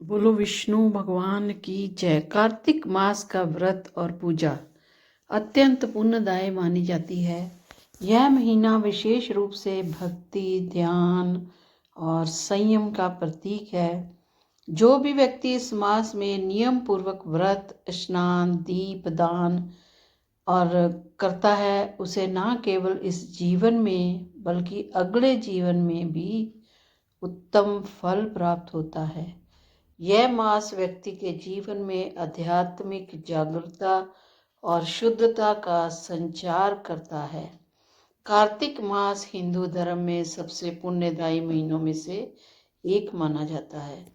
बोलो विष्णु भगवान की जय। कार्तिक मास का व्रत और पूजा अत्यंत पुण्यदायी मानी जाती है। यह महीना विशेष रूप से भक्ति, ध्यान और संयम का प्रतीक है। जो भी व्यक्ति इस मास में नियम पूर्वक व्रत, स्नान, दीप दान और करता है, उसे न केवल इस जीवन में बल्कि अगले जीवन में भी उत्तम फल प्राप्त होता है। यह मास व्यक्ति के जीवन में आध्यात्मिक जागरूकता और शुद्धता का संचार करता है। कार्तिक मास हिंदू धर्म में सबसे पुण्यदायी महीनों में से एक माना जाता है।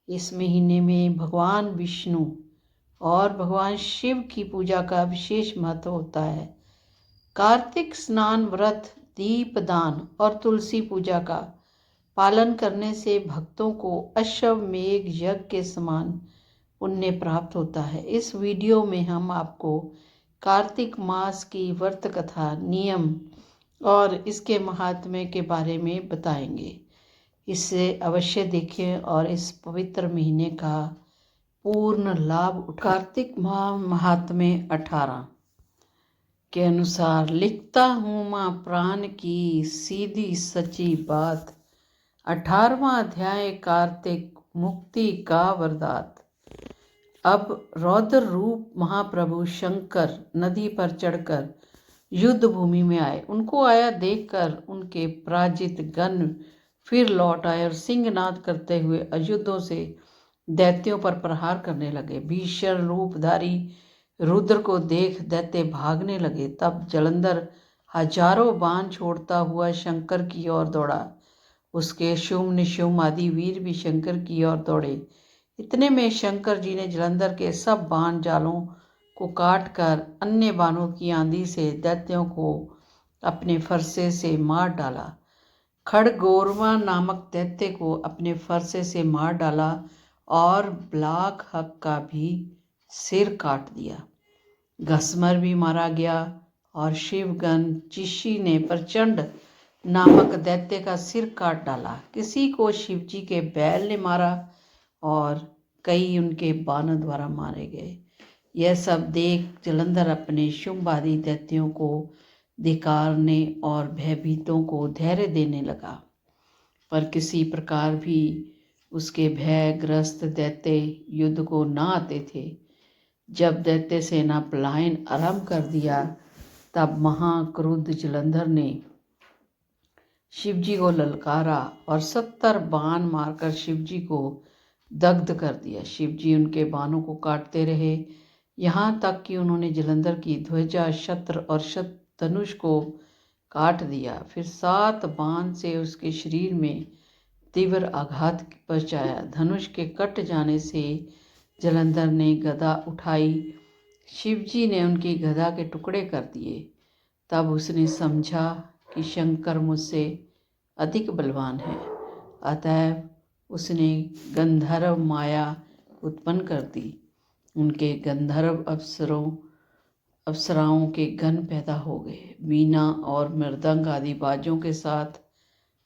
इस महीने में भगवान विष्णु और भगवान शिव की पूजा का विशेष महत्व होता है। कार्तिक स्नान, व्रत, दीप दान और तुलसी पूजा का पालन करने से भक्तों को अश्वमेध यज्ञ के समान पुण्य प्राप्त होता है। इस वीडियो में हम आपको कार्तिक मास की व्रत कथा, नियम और इसके महात्म्य के बारे में बताएंगे। इसे अवश्य देखें और इस पवित्र महीने का पूर्ण लाभ उठाएं। कार्तिक माह महात्म्य 18 के अनुसार, लिखता हूँ माँ प्राण की सीधी सच्ची बात। 18वां अध्याय, कार्तिक मुक्ति का वरदान। अब रौद्र रूप महाप्रभु शंकर नदी पर चढ़कर युद्ध भूमि में आए। उनको आया देखकर उनके पराजित गण फिर लौट आए और सिंहनाद करते हुए अयुद्धों से दैत्यों पर प्रहार करने लगे। भीषण रूपधारी रुद्र को देख दैत्य भागने लगे। तब जलंधर हजारों बाण छोड़ता हुआ शंकर की ओर दौड़ा। उसके शुम्भ निशुम्भ आदि वीर भी शंकर की ओर दौड़े। इतने में शंकर जी ने जलंधर के सब बाण जालों को काट कर अन्य बाणों की आंधी से दैत्यों को अपने फरसे से मार डाला। खड़गोरवा नामक दैत्य को अपने फरसे से मार डाला और ब्लाक हक का भी सिर काट दिया। घसमर भी मारा गया और शिवगण चिशी ने प्रचंड नामक दैत्य का सिर काट डाला। किसी को शिवजी के बैल ने मारा और कई उनके बाणों द्वारा मारे गए। यह सब देख जलंधर अपने शुंभ आदि दैत्यों को धिक्कारने और भयभीतों को धैर्य देने लगा, पर किसी प्रकार भी उसके भयग्रस्त दैत्य युद्ध को न आते थे। जब दैत्य सेना पलायन आरंभ कर दिया, तब महाक्रुद्ध जलंधर ने शिवजी को ललकारा और 70 बाण मारकर शिवजी को दग्ध कर दिया। शिवजी उनके बाणों को काटते रहे, यहाँ तक कि उन्होंने जलंधर की ध्वजा, छत्र और धनुष को काट दिया। फिर 7 बाण से उसके शरीर में तीव्र आघात पहुंचाया। धनुष के कट जाने से जलंधर ने गदा उठाई। शिवजी ने उनकी गदा के टुकड़े कर दिए। तब उसने समझा कि शंकर मुझसे अधिक बलवान है, अतएव उसने गंधर्व माया उत्पन्न कर दी। उनके गंधर्व अप्सराओं के गण पैदा हो गए। वीणा और मृदंग आदि बाजों के साथ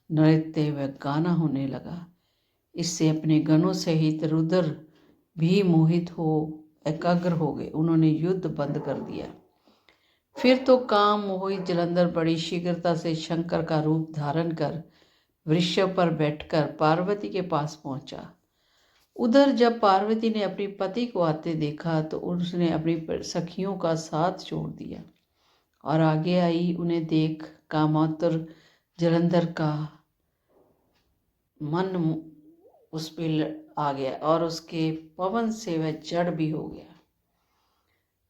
नृत्य व गाना होने लगा। इससे अपने गणों सहित रुद्र भी मोहित हो एकाग्र हो गए। उन्होंने युद्ध बंद कर दिया। फिर तो काम मोहित जलंधर बड़ी शीघ्रता से शंकर का रूप धारण कर वृषभ पर बैठकर पार्वती के पास पहुंचा। उधर जब पार्वती ने अपने पति को आते देखा तो उसने अपनी सखियों का साथ छोड़ दिया और आगे आई। उन्हें देख कामातुर जलंधर का मन उस पर आ गया और उसके पवन से वह जड़ भी हो गया।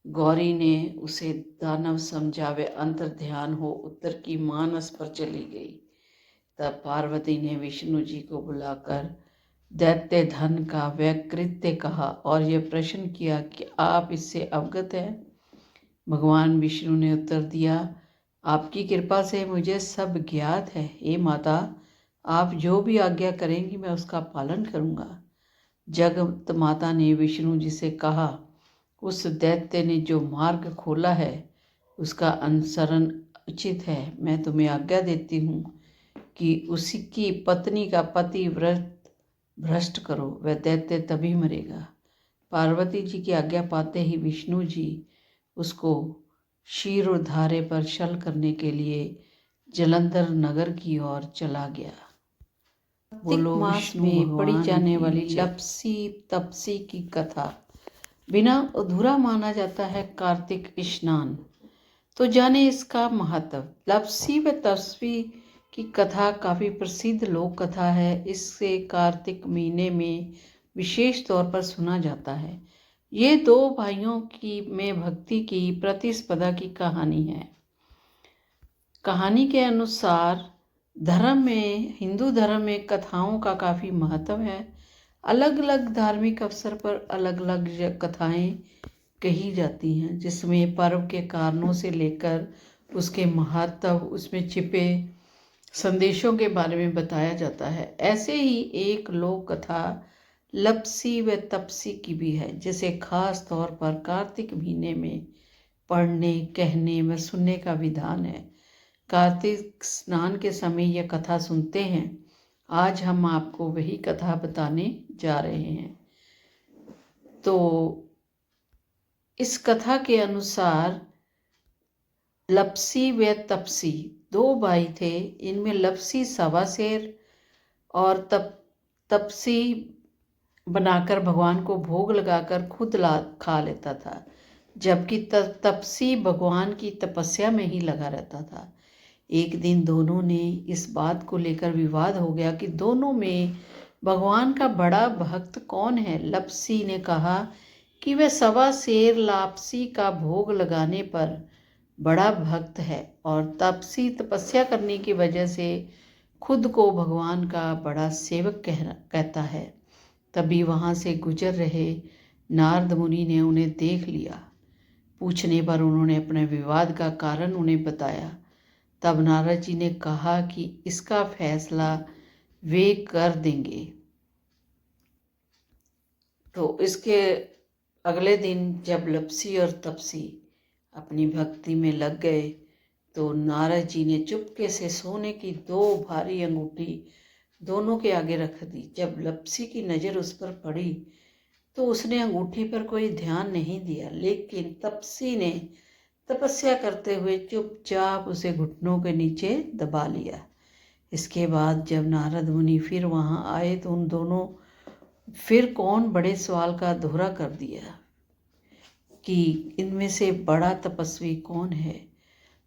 गौरी ने उसे दानव समझा वे अंतर ध्यान हो उत्तर की मानस पर चली गई। तब पार्वती ने विष्णु जी को बुलाकर दैत्य धन का वैकृत्य कहा और यह प्रश्न किया कि आप इससे अवगत हैं। भगवान विष्णु ने उत्तर दिया, आपकी कृपा से मुझे सब ज्ञात है। हे माता, आप जो भी आज्ञा करेंगी मैं उसका पालन करूँगा। जगत माता ने विष्णु जी से कहा, उस दैत्य ने जो मार्ग खोला है उसका अनुसरण उचित है। मैं तुम्हें आज्ञा देती हूँ कि उसकी पत्नी का पति व्रत भ्रष्ट करो, वह दैत्य तभी मरेगा। पार्वती जी की आज्ञा पाते ही विष्णु जी उसको क्षीरोधारे पर छल करने के लिए जलंधर नगर की ओर चला गया। कार्तिक मास में पढ़ी जाने वाली लपसी तपसी की कथा बिना अधूरा माना जाता है कार्तिक स्नान। तो जाने इसका महत्व। लपसी व तपसी की कथा काफ़ी प्रसिद्ध लोक कथा है। इससे कार्तिक महीने में विशेष तौर पर सुना जाता है। ये दो भाइयों की में भक्ति की प्रतिस्पर्धा की कहानी है। कहानी के अनुसार हिंदू धर्म में कथाओं का काफ़ी महत्व है। अलग अलग धार्मिक अवसर पर अलग अलग कथाएं कही जाती हैं, जिसमें पर्व के कारणों से लेकर उसके महत्व, उसमें छिपे संदेशों के बारे में बताया जाता है। ऐसे ही एक लोक कथा लपसी व तपसी की भी है, जिसे खास तौर पर कार्तिक महीने में पढ़ने, कहने व सुनने का विधान है। कार्तिक स्नान के समय यह कथा सुनते हैं। आज हम आपको वही कथा बताने जा रहे हैं। तो इस कथा के अनुसार लपसी व तपसी दो भाई थे। इनमें लपसी सवा शेर और तपसी बनाकर भगवान को भोग लगाकर खुद खा लेता था, जबकि तपसी भगवान की तपस्या में ही लगा रहता था। एक दिन दोनों ने इस बात को लेकर विवाद हो गया कि दोनों में भगवान का बड़ा भक्त कौन है। लपसी ने कहा कि वह सवा शेर लापसी का भोग लगाने पर बड़ा भक्त है, और तपसी तपस्या करने की वजह से खुद को भगवान का बड़ा सेवक कहता है। तभी वहाँ से गुजर रहे नारद मुनि ने उन्हें देख लिया। पूछने पर उन्होंने अपने विवाद का कारण उन्हें बताया। तब नारद जी ने कहा कि इसका फैसला वे कर देंगे। तो इसके अगले दिन जब लपसी और तपसी अपनी भक्ति में लग गए, तो नारद जी ने चुपके से सोने की दो भारी अंगूठी दोनों के आगे रख दी। जब लपसी की नज़र उस पर पड़ी तो उसने अंगूठी पर कोई ध्यान नहीं दिया, लेकिन तपसी ने तपस्या करते हुए चुपचाप उसे घुटनों के नीचे दबा लिया। इसके बाद जब नारद मुनि फिर वहाँ आए तो उन दोनों फिर कौन बड़े सवाल का दोहरा कर दिया कि इनमें से बड़ा तपस्वी कौन है।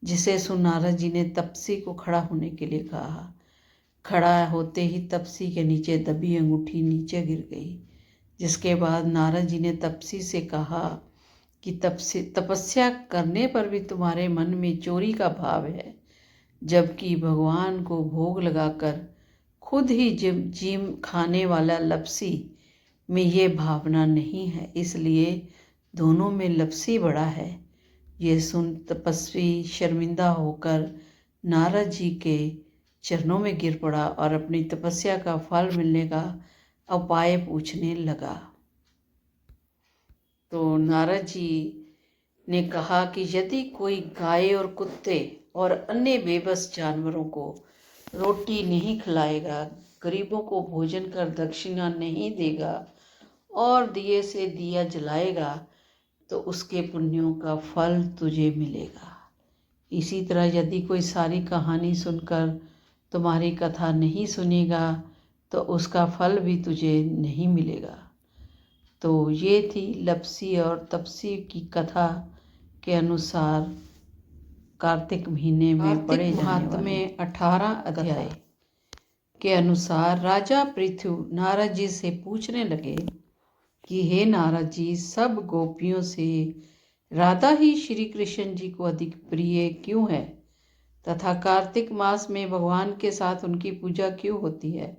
जिसे सुन नारद जी ने तपसी को खड़ा होने के लिए कहा। खड़ा होते ही तपसी के नीचे दबी अंगूठी नीचे गिर गई। जिसके बाद नारद जी ने तपसी से कहा कि तपस्या करने पर भी तुम्हारे मन में चोरी का भाव है, जबकि भगवान को भोग लगाकर खुद ही जिम खाने वाला लपसी में ये भावना नहीं है, इसलिए दोनों में लपसी बड़ा है। ये सुन तपस्वी शर्मिंदा होकर नारद जी के चरणों में गिर पड़ा और अपनी तपस्या का फल मिलने का उपाय पूछने लगा। तो नारद जी ने कहा कि यदि कोई गाय और कुत्ते और अन्य बेबस जानवरों को रोटी नहीं खिलाएगा, गरीबों को भोजन कर दक्षिणा नहीं देगा और दिए से दिया जलाएगा, तो उसके पुण्यों का फल तुझे मिलेगा। इसी तरह यदि कोई सारी कहानी सुनकर तुम्हारी कथा नहीं सुनेगा, तो उसका फल भी तुझे नहीं मिलेगा। तो ये थी लपसी और तपसी की कथा के अनुसार कार्तिक महीने में पढ़े जाने वाले 18 अध्याय के अनुसार राजा पृथु नारद जी से पूछने लगे कि हे नारद जी, सब गोपियों से राधा ही श्री कृष्ण जी को अधिक प्रिय क्यों है, तथा कार्तिक मास में भगवान के साथ उनकी पूजा क्यों होती है?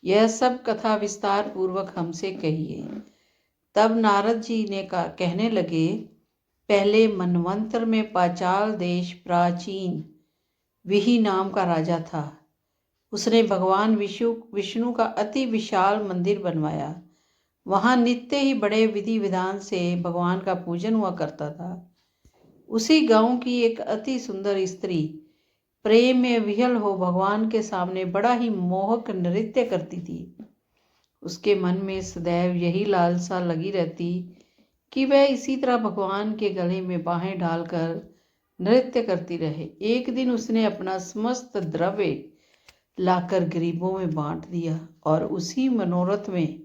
यह सब कथा विस्तार पूर्वक हमसे कहिए। तब नारद जी ने कहने लगे, पहले मनवंतर में पांचाल देश प्राचीन विहि नाम का राजा था। उसने भगवान विष्णु का अति विशाल मंदिर बनवाया। वहाँ नित्य ही बड़े विधि विधान से भगवान का पूजन हुआ करता था। उसी गांव की एक अति सुंदर स्त्री प्रेम में विह्वल हो भगवान के सामने बड़ा ही मोहक नृत्य करती थी। उसके मन में सदैव यही लालसा लगी रहती कि वह इसी तरह भगवान के गले में बाहें डालकर नृत्य करती रहे। एक दिन उसने अपना समस्त द्रव्य लाकर गरीबों में बांट दिया और उसी मनोरथ में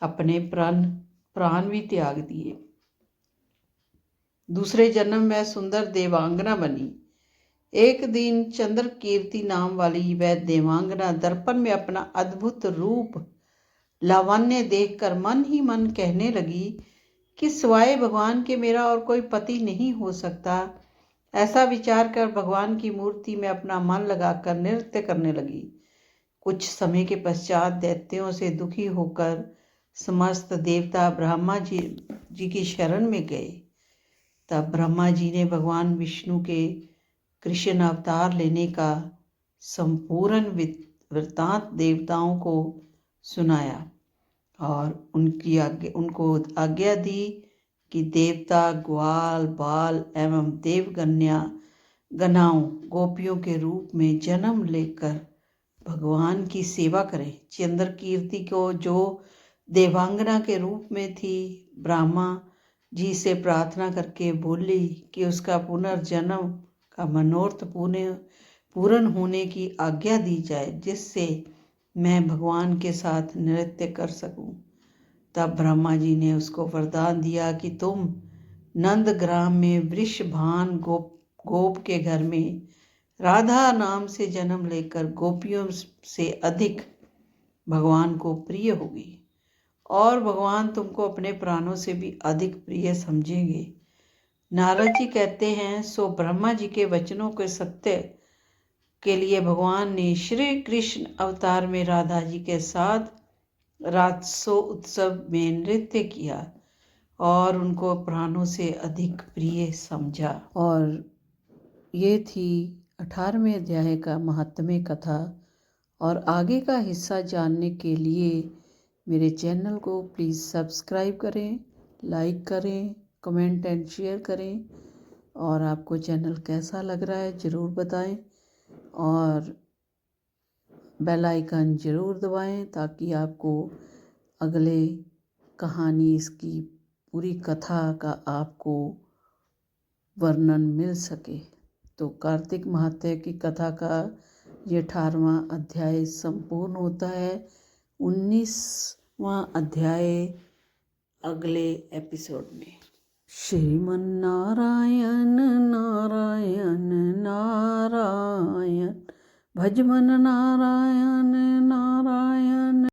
अपने प्राण भी त्याग दिए। दूसरे जन्म में सुंदर देवांगना बनी। एक दिन चंद्र कीर्ति नाम वाली वह देवांगना दर्पण में अपना अद्भुत रूप लावण्य देखकर मन ही मन कहने लगी कि सिवाय भगवान के मेरा और कोई पति नहीं हो सकता। ऐसा विचार कर भगवान की मूर्ति में अपना मन लगाकर नृत्य करने लगी। कुछ समय के पश्चात दैत्यों से दुखी होकर समस्त देवता ब्रह्मा जी की शरण में गए। तब ब्रह्मा जी ने भगवान विष्णु के कृष्ण अवतार लेने का संपूर्ण वृत्तांत देवताओं को सुनाया और उनको आज्ञा दी कि देवता ग्वाल बाल एवं गणाओं गोपियों के रूप में जन्म लेकर भगवान की सेवा करें। चंद्र कीर्ति को जो देवांगना के रूप में थी, ब्रह्मा जी से प्रार्थना करके बोली कि उसका पुनर्जन्म का मनोरथ पूर्ण होने की आज्ञा दी जाए, जिससे मैं भगवान के साथ नृत्य कर सकूं। तब ब्रह्मा जी ने उसको वरदान दिया कि तुम नंदग्राम में वृषभान गोप के घर में राधा नाम से जन्म लेकर गोपियों से अधिक भगवान को प्रिय होगी और भगवान तुमको अपने प्राणों से भी अधिक प्रिय समझेंगे। नारद जी कहते हैं, सो ब्रह्मा जी के वचनों के सत्य के लिए भगवान ने श्री कृष्ण अवतार में राधा जी के साथ राजसो उत्सव में नृत्य किया और उनको प्राणों से अधिक प्रिय समझा। और ये थी 18वें अध्याय का महात्म्य कथा। और आगे का हिस्सा जानने के लिए मेरे चैनल को प्लीज़ सब्सक्राइब करें, लाइक करें, कमेंट एंड शेयर करें। और आपको चैनल कैसा लग रहा है ज़रूर बताएं और बेल आइकन ज़रूर दबाएं ताकि आपको अगले कहानी इसकी पूरी कथा का आपको वर्णन मिल सके। तो कार्तिक महात्म्य की कथा का ये 18वां अध्याय संपूर्ण होता है। 19वां अध्याय अगले एपिसोड में। श्रीमन नारायण नारायण नारायण, भज मन नारायण नारायण।